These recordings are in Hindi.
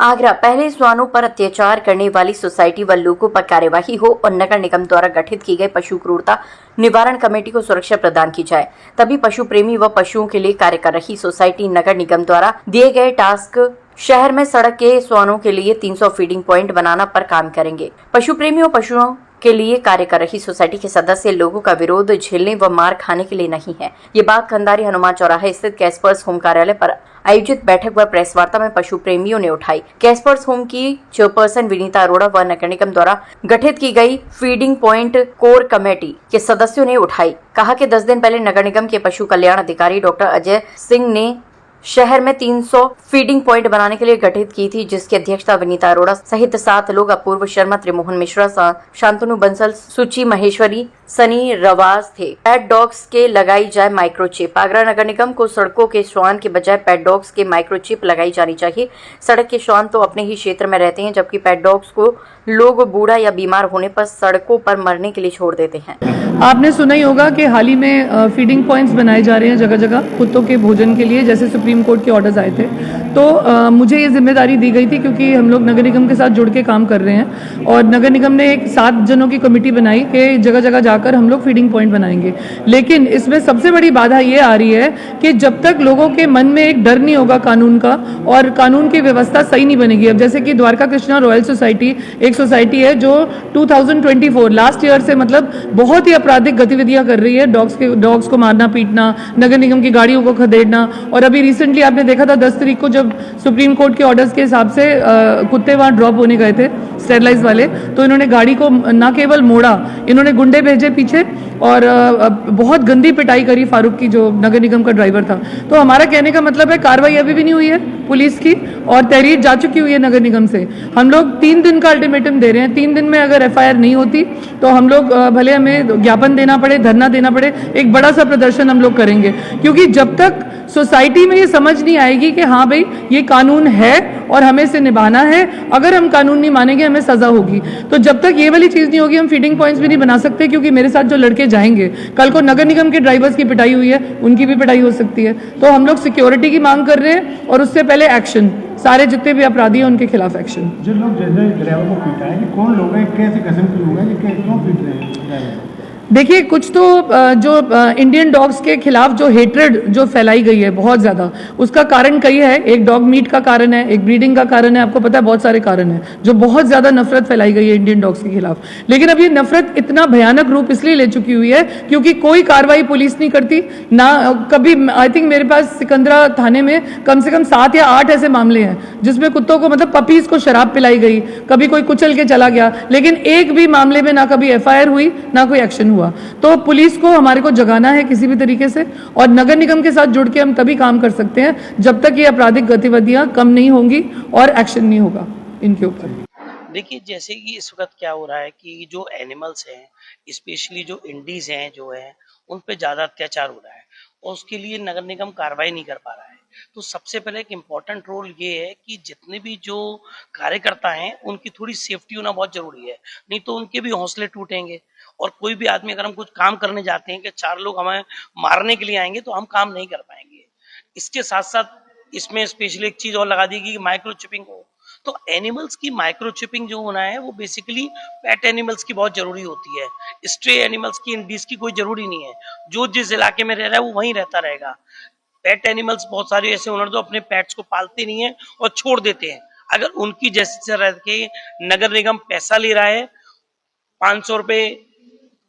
आगरा पहले श्वानों पर अत्याचार करने वाली सोसाइटी व लोगों पर कार्यवाही हो और नगर निगम द्वारा गठित की गई पशु क्रूरता निवारण कमेटी को सुरक्षा प्रदान की जाए, तभी पशु प्रेमी व पशुओं के लिए कार्य कर रही सोसाइटी नगर निगम द्वारा दिए गए टास्क शहर में सड़क के श्वानों के लिए 300 फीडिंग पॉइंट बनाना पर काम करेंगे। पशु प्रेमियों पशुओं के लिए कार्य कर रही सोसाइटी के सदस्य लोगों का विरोध झेलने व मार खाने के लिए नहीं है। ये बात खंडारी हनुमान चौराहे स्थित कैस्पर्स होम कार्यालय पर आयोजित बैठक व प्रेस वार्ता में पशु प्रेमियों ने उठाई। कैस्पर्स होम की चेयरपर्सन विनीता अरोड़ा व नगर निगम द्वारा गठित की गई फीडिंग पॉइंट कोर कमेटी के सदस्यों ने उठाई। कहा कि 10 दिन पहले नगर निगम के पशु कल्याण अधिकारी डॉक्टर अजय सिंह ने शहर में 300 फीडिंग पॉइंट बनाने के लिए गठित की थी, जिसकी अध्यक्षता विनीता अरोड़ा सहित 7 लोग अपूर्व शर्मा, त्रिमोहन मिश्रा, शांतनु बंसल, सुची महेश्वरी, सनी रवाज थे। पेट डॉग्स के लगाई जाए माइक्रोचिप। आगरा नगर निगम को सड़कों के श्वान के बजाय पेट डॉग्स के माइक्रोचिप लगाई जानी चाहिए। सड़क के श्वान तो अपने ही क्षेत्र में रहते हैं, जबकि पेट डॉग्स को लोग बूढ़ा या बीमार होने पर सड़कों पर मरने के लिए छोड़ देते हैं। आपने सुना ही होगा कि हाल ही में फीडिंग पॉइंट्स बनाए जा रहे हैं जगह जगह कुत्तों के भोजन के लिए, जैसे सुप्रीम कोर्ट के ऑर्डर्स आए थे। तो मुझे ये जिम्मेदारी दी गई थी क्योंकि हम लोग नगर निगम के साथ जुड़ के काम कर रहे हैं और नगर निगम ने एक 7 जनों की कमेटी बनाई कि जगह जगह जाकर हम लोग फीडिंग पॉइंट बनाएंगे। लेकिन इसमें सबसे बड़ी बाधा ये आ रही है कि जब तक लोगों के मन में एक डर नहीं होगा कानून का और कानून की व्यवस्था सही नहीं बनेगी। अब जैसे कि द्वारका कृष्णा रॉयल सोसाइटी एक सोसाइटी है जो 2024 लास्ट ईयर से मतलब बहुत ही आपराधिक गतिविधियां कर रही है, डॉग्स को मारना पीटना, नगर निगम की गाड़ियों को खदेड़ना। और अभी रिसेंटली आपने देखा था 10 तारीख को जब सुप्रीम कोर्ट के ऑर्डर्स के हिसाब से कुत्ते वहां ड्रॉप होने गए थे स्टेरलाइज वाले, तो इन्होंने गाड़ी को न केवल मोड़ा, इन्होंने गुंडे भेजे पीछे और बहुत गंदी पिटाई करी फारूक की, जो नगर निगम का ड्राइवर था। तो हमारा कहने का मतलब है कार्रवाई अभी भी नहीं हुई है पुलिस की और तहरीर जा चुकी हुई है नगर निगम से। हम लोग 3 दिन का अल्टीमेटम दे रहे हैं। 3 दिन में अगर एफआईआर नहीं होती तो हम लोग भले हमें ज्ञापन देना पड़े, धरना देना पड़े, एक बड़ा सा प्रदर्शन हम लोग करेंगे, क्योंकि जब तक सोसाइटी में ये समझ नहीं आएगी कि हाँ भाई ये कानून है और हमें इसे निभाना है, अगर हम कानून नहीं मानेंगे हमें सजा होगी। तो जब तक ये वाली चीज नहीं होगी हम फीडिंग पॉइंट्स भी नहीं बना सकते, क्योंकि मेरे साथ जो लड़के जाएंगे कल को नगर निगम के ड्राइवर्स की पिटाई हुई है, उनकी भी पिटाई हो सकती है। तो हम लोग सिक्योरिटी की मांग कर रहे हैं और उससे पहले एक्शन, सारे जितने भी अपराधी हैं उनके खिलाफ एक्शन। जो लोग जैसे ड्राइवर को पीटा है, कि कौन लोग हैं, कैसे किस्म के लोग हैं, कि क्यों पीट रहे हैं ड्राइवर? देखिए, कुछ तो जो इंडियन डॉग्स के खिलाफ जो हेट्रेड जो फैलाई गई है बहुत ज़्यादा, उसका कारण कई है। एक डॉग मीट का कारण है, एक ब्रीडिंग का कारण है, आपको पता है बहुत सारे कारण हैं जो बहुत ज़्यादा नफरत फैलाई गई है इंडियन डॉग्स के खिलाफ। लेकिन अब ये नफरत इतना भयानक रूप इसलिए ले चुकी हुई है क्योंकि कोई कार्रवाई पुलिस नहीं करती ना कभी। आई थिंक मेरे पास सिकंदरा थाने में कम से कम 7 या 8 ऐसे मामले हैं जिसमें कुत्तों को मतलब पपीज को शराब पिलाई गई, कभी कोई कुचल के चला गया, लेकिन एक भी मामले में ना कभी एफआईआर हुई ना कोई एक्शन हुआ। तो पुलिस को हमारे को जगाना है किसी भी तरीके से, और नगर निगम के साथ जुड़ के हम तभी काम कर सकते हैं जब तक ये आपराधिक गतिविधियां कम नहीं होंगी और एक्शन नहीं होगा इनके ऊपर। देखिए, जैसे कि इस वक्त क्या हो रहा है कि जो एनिमल्स हैं, स्पेशली जो इंडीज हैं जो है, उन पे ज्यादा अत्याचार हो रहा है और उसके लिए नगर निगम कार्रवाई नहीं कर पा रहा है। तो सबसे पहले एक इम्पोर्टेंट रोल ये है कि जितने भी जो कार्यकर्ता हैं उनकी थोड़ी सेफ्टी होना बहुत जरूरी है, नहीं तो उनके भी हौसले टूटेंगे। और कोई भी आदमी, अगर हम कुछ काम करने जाते हैं कि 4 लोग हमें मारने के लिए आएंगे तो हम काम नहीं कर पाएंगे। इसके साथ साथ इसमें स्पेशली एक चीज और लगा दी कि माइक्रो चिपिंग हो, तो एनिमल्स की माइक्रो चिपिंग जो होना है वो बेसिकली पेट एनिमल्स की बहुत जरूरी होती है। स्ट्रे एनिमल्स की, इंडीज की कोई जरूरी नहीं है। जो जिस इलाके में रह रहा है वो वहीं रहता रहेगा। पेट एनिमल्स बहुत सारे ऐसे ओनर जो अपने पेट्स को पालते नहीं है और छोड़ देते हैं। अगर उनकी जैसे रह के नगर निगम पैसा ले रहा है, 500 रुपए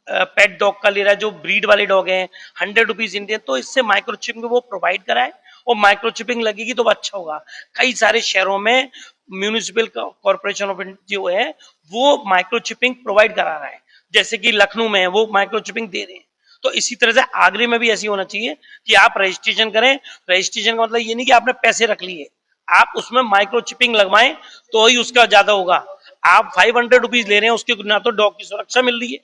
पेट डॉग का ले रहा है, जो ब्रीड वाले डॉग हैं 100 रुपीज इंडियन, तो इससे माइक्रोचिपिंग वो प्रोवाइड कराए और माइक्रोचिपिंग लगेगी तो अच्छा होगा। कई सारे शहरों में म्यूनिसिपल कॉर्पोरेशन ऑफ इंडिया जो है वो माइक्रोचिपिंग प्रोवाइड करा रहा है, जैसे कि लखनऊ में है वो माइक्रोचिपिंग दे रहे हैं। तो इसी तरह से आगरे में भी ऐसी होना चाहिए कि आप रजिस्ट्रेशन करें। रजिस्ट्रेशन का मतलब ये नहीं कि आपने पैसे रख लिए, आप उसमें माइक्रोचिपिंग लगवाएं तो ही उसका ज्यादा होगा। आप 500 रुपीज ले रहे हैं, उसके ना तो डॉग की सुरक्षा मिल रही है,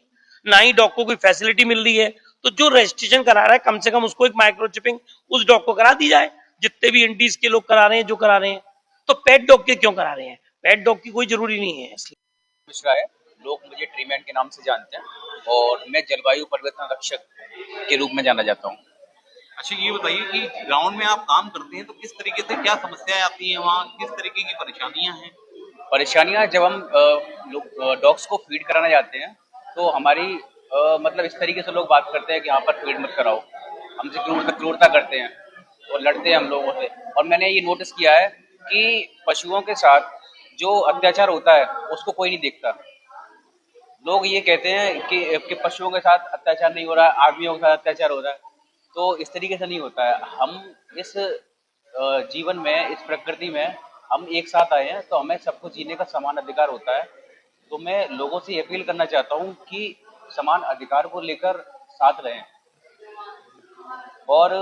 ना ही डॉग को कोई फैसिलिटी मिल रही है। तो जो रजिस्ट्रेशन करा रहा है कम से कम उसको एक माइक्रोचिपिंग उस डॉग को करा दी जाए, जितने भी इंडीज के लोग करा रहे हैं, जो करा रहे हैं। तो पेट डॉग के क्यों करा रहे हैं? पेट डॉग की कोई जरूरी नहीं है। इसलिए मिश्रा है, लोग मुझे ट्रीमैन के नाम से जानते हैं और मैं जलवायु परिवर्तन रक्षक के रूप में जाना जाता हूँ। अच्छा, ये बताइए कि ग्राउंड में आप काम करते हैं तो किस तरीके से क्या समस्याएं आती हैं वहाँ, किस तरीके की परेशानियां हैं? परेशानियां जब हम डॉग्स को फीड कराने जाते हैं तो हमारी मतलब इस तरीके से लोग बात करते हैं कि यहाँ पर फीड मत कराओ, हमसे क्रूरता करते हैं और लड़ते हैं हम लोगों से। और मैंने ये नोटिस किया है कि पशुओं के साथ जो अत्याचार होता है उसको कोई नहीं देखता। लोग ये कहते हैं कि पशुओं के साथ अत्याचार नहीं हो रहा है, आदमियों के साथ अत्याचार हो रहा है, तो इस तरीके से नहीं होता है। हम इस जीवन में, इस प्रकृति में हम एक साथ आए हैं, तो हमें सबको जीने का समान अधिकार होता है। तो मैं लोगों से अपील करना चाहता हूँ कि समान अधिकार को लेकर साथ रहें, और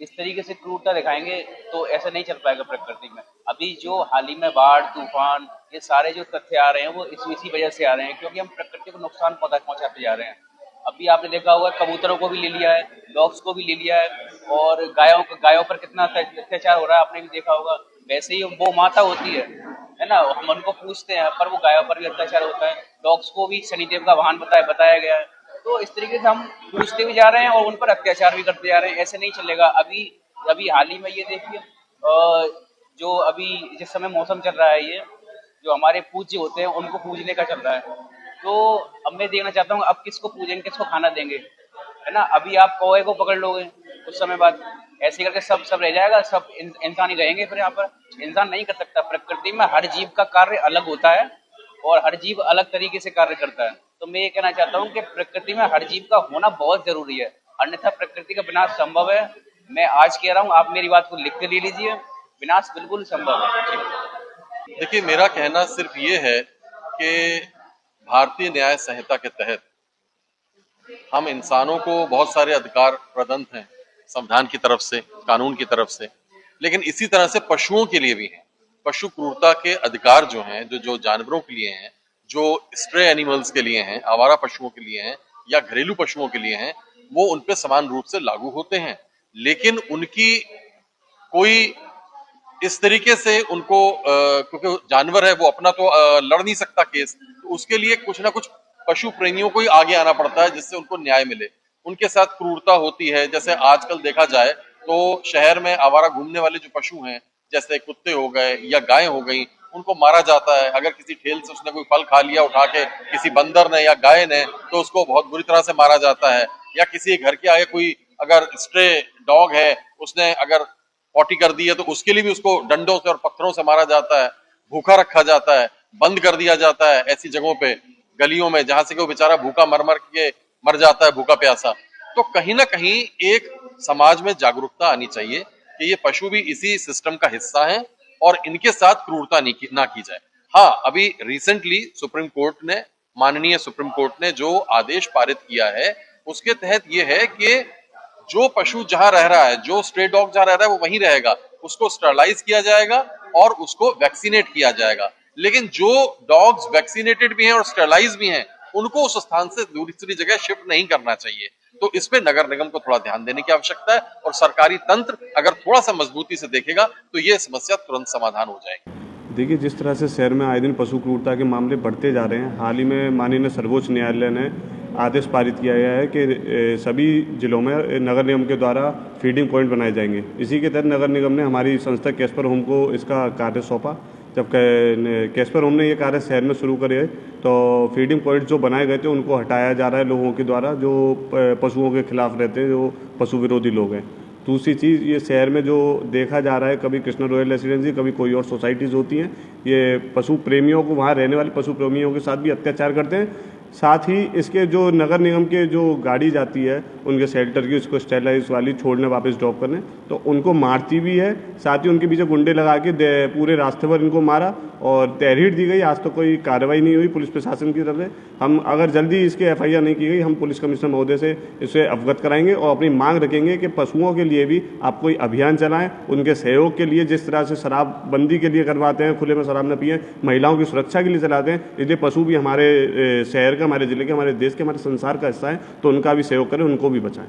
इस तरीके से क्रूरता दिखाएंगे तो ऐसा नहीं चल पाएगा प्रकृति में। अभी जो हाल ही में बाढ़, तूफान, ये सारे जो तथ्य आ रहे हैं वो इसी वजह से आ रहे हैं, क्योंकि हम प्रकृति को नुकसान पहुंचाते जा रहे हैं। अभी आपने देखा होगा कबूतरों को भी ले लिया है, डॉग्स को भी ले लिया है, और गायों पर कितना अत्याचार हो रहा है आपने भी देखा होगा। वैसे ही वो माता होती है ना, हम उनको पूछते हैं पर वो गायों पर भी अत्याचार होता है। डॉग्स को भी शनिदेव का वाहन बताया गया है। तो इस तरीके से हम पूछते भी जा रहे हैं और उन पर अत्याचार भी करते जा रहे हैं। ऐसे नहीं चलेगा। अभी हाल ही में ये देखिए, जो अभी जिस समय मौसम चल रहा है, ये जो हमारे पूज्य होते हैं उनको पूजने का चल रहा है। तो अब मैं देखना चाहता हूँ अब किसको पूजेंगे, किसको खाना देंगे, है ना। अभी आप कौवे को पकड़ लोगे, कुछ समय बाद ऐसे करके सब रह जाएगा, सब इंसान ही रहेंगे। फिर यहाँ पर इंसान नहीं कर सकता। प्रकृति में हर जीव का कार्य अलग होता है और हर जीव अलग तरीके से कार्य करता है। तो मैं ये कहना चाहता हूँ कि प्रकृति में हर जीव का होना बहुत जरूरी है, अन्यथा प्रकृति का विनाश संभव है। मैं आज कह रहा हूँ, आप मेरी बात को लिख के ले लीजिए, विनाश बिल्कुल संभव है। देखिए, मेरा कहना सिर्फ ये है कि भारतीय न्याय संहिता के तहत हम इंसानों को बहुत सारे अधिकार प्रदत्त हैं संविधान की तरफ से, कानून की तरफ से, लेकिन इसी तरह से पशुओं के लिए भी हैं। पशु क्रूरता के अधिकार जो हैं, जो जानवरों के लिए हैं, जो स्ट्रे एनिमल्स के लिए हैं, आवारा पशुओं के लिए हैं या घरेलू पशुओं के लिए हैं, वो उन पे समान रूप से लागू होते हैं। लेकिन उनकी कोई इस तरीके से उनको क्योंकि जानवर है वो अपना तो लड़ नहीं सकता केस, तो उसके लिए कुछ ना कुछ पशु प्रेमियों को ही आगे आना पड़ता है जिससे उनको न्याय मिले। उनके साथ क्रूरता होती है। जैसे आजकल देखा जाए तो शहर में आवारा घूमने वाले जो पशु हैं, जैसे कुत्ते हो गए या गाय हो गई, उनको मारा जाता है। अगर किसी ठेल से उसने कोई फल खा लिया उठा के किसी बंदर ने या गाय ने, तो उसको बहुत बुरी तरह से मारा जाता है। या किसी घर के आगे कोई अगर स्ट्रे डॉग है, उसने अगर पॉटी कर दी है तो उसके लिए भी उसको डंडों से और पत्थरों से मारा जाता है, भूखा रखा जाता है, बंद कर दिया जाता है ऐसी जगहों पे, गलियों में, जहां से कि वो बेचारा भूखा मर जाता है, भूखा प्यासा। तो कहीं ना कहीं एक समाज में जागरूकता आनी चाहिए कि ये पशु भी इसी सिस्टम का हिस्सा हैं और इनके साथ क्रूरता ना की जाए। हाँ, अभी रिसेंटली माननीय सुप्रीम कोर्ट ने जो आदेश पारित किया है, उसके तहत ये है कि जो पशु जहां रह रहा है, जो स्ट्रे डॉग जहां रह रहा है, वो वहीं रहेगा, उसको स्टरलाइज किया जाएगा और उसको वैक्सीनेट किया जाएगा। लेकिन जो डॉग्स वैक्सीनेटेड भी हैं और स्टरलाइज भी हैं, उनको उस स्थान से दूसरी जगह शिफ्ट नहीं करना चाहिए। तो इस पे नगर निगम को थोड़ा ध्यान देने की आवश्यकता है, और सरकारी तंत्र अगर थोड़ा सा मजबूती से देखेगा तो ये समस्या तुरंत समाधान हो जाएगी। देखिए, जिस तरह से शहर में आए दिन पशु क्रूरता के मामले बढ़ते जा रहे हैं, हाल ही में माननीय सर्वोच्च न्यायालय ने आदेश पारित किया गया है कि सभी जिलों में नगर निगम के द्वारा फीडिंग पॉइंट बनाए जाएंगे। इसी के तहत नगर निगम ने हमारी संस्था कैस्पर होम को इसका कार्य सौंपा। जब कैस्पर होम ने ये कार्य शहर में शुरू करे तो फीडिंग पॉइंट जो बनाए गए थे उनको हटाया जा रहा है लोगों के द्वारा जो पशुओं के खिलाफ रहते हैं, जो पशु विरोधी लोग हैं। दूसरी चीज़, ये शहर में जो देखा जा रहा है, कभी कृष्णा रॉयल रेसिडेंसी, कभी कोई और सोसाइटीज़ होती हैं, ये पशु प्रेमियों को, वहाँ रहने वाले पशु प्रेमियों के साथ भी अत्याचार करते हैं। साथ ही इसके जो नगर निगम के जो गाड़ी जाती है उनके शेल्टर की, उसको स्टेलाइज वाली छोड़ने वापस ड्रॉप करने, तो उनको मारती भी है। साथ ही उनके पीछे गुंडे लगा के पूरे रास्ते पर इनको मारा और तहरीर दी गई। आज तो कोई कार्रवाई नहीं हुई पुलिस प्रशासन की तरफ से। हम अगर जल्दी इसके FIR नहीं की गई, हम पुलिस कमिश्नर महोदय से इसे अवगत कराएंगे और अपनी मांग रखेंगे कि पशुओं के लिए भी आप कोई अभियान चलाएं, उनके सहयोग के लिए। जिस तरह से शराबबंदी के लिए करवाते हैं, खुले में शराब न पिए, महिलाओं की सुरक्षा के लिए चलाते हैं, इसलिए पशु भी हमारे शहर का, हमारे जिले के, हमारे देश के, हमारे संसार का हिस्सा है, तो उनका भी सहयोग करें, उनको भी बचाएं।